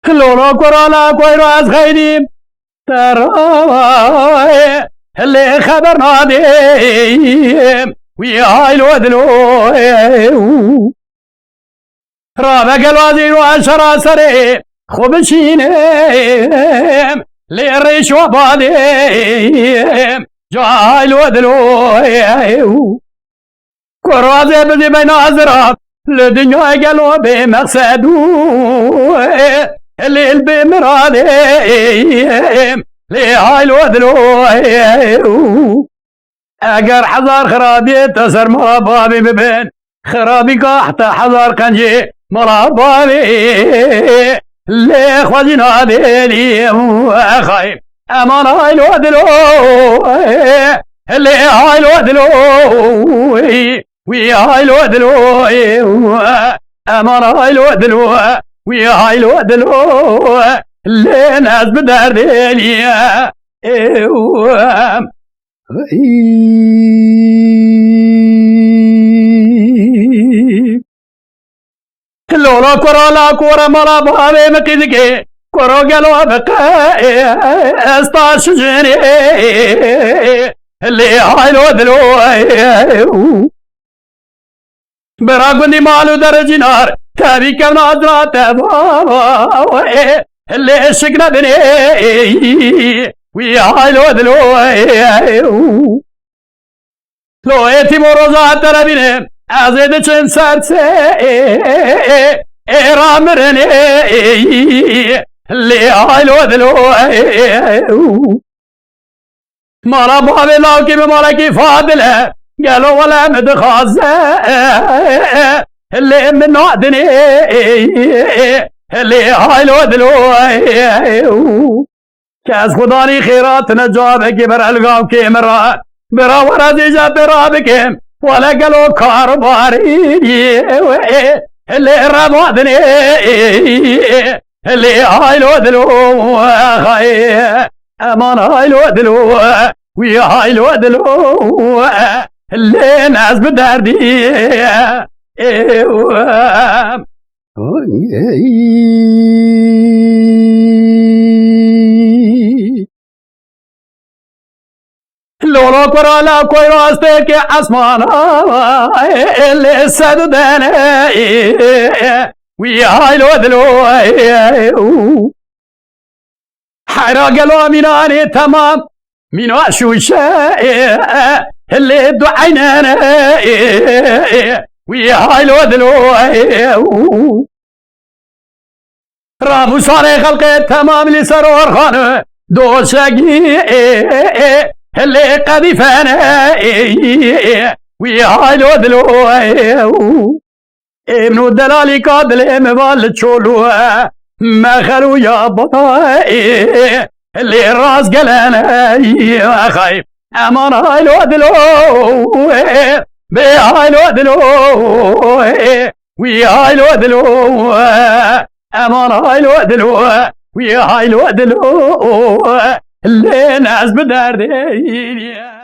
لولا كرالا كويرو از خيري تراي اللي خبر نادي وياي الودلو رابق الوزير وعشرة سري خبشيني ليريش وبادي جاي الودلو كرازي بدي بين أزرق لدنيا قالوا بمقصدو الليل بمرادي لهاي الودلو اگر حضار خرابي تسر مرا بابي ببين خرابي حتى حضار قنجي مرا بابي اللي خواجنا ديلي خايب امان هاي الودلو اللي هاي الودلو ويا هاي الودلو امان هاي الودلو ويا هاي الودلو اللي ناس بدار ديلي لولا كورالا كورا مرا بابي مكيدكي كورو قالوا بقى استاش جيني اللي هاي الودلو براقني مالو درجي نار تابي كم نادرات اللي شكنا بني ويا هاي الودلو لو ايتي مروزات تربيني ازيد چن سرسي رامرني اللي هاي الودلو مالا بابي لاوكي بمالكي فاضلة قالوا ولا مدخازة اللي من نادني اللي هاي الودلو كاس خداني خيرات نجابك برا القام كيمرا برا ورا زيجا برا بكيم ولا قالوا كارباري اللي رمادني اللي هاي الودلو خاي امان هاي الودلو ويا هاي الودلو اللي ناس بداردي لولا كرالا کوئی راستے کے آسمان اللي سددنا ويا هاي الودلو حرق الوامناني تمام من وشوشة اللي دعينا ويا هاي الودلو رابو صاري خلقي تمام لسرور خانه دوشاقي اللي قذفنا ويا هاي الودلو ابن الدلالي قادل مبال تشولو ما خلو يا بطا اللي راس قلنا يا خايف امان هاي الودلو بهاي الودلو ويا هاي الودلو امان هاي الودلو ويا هاي الودلو اللي ناس بدار دي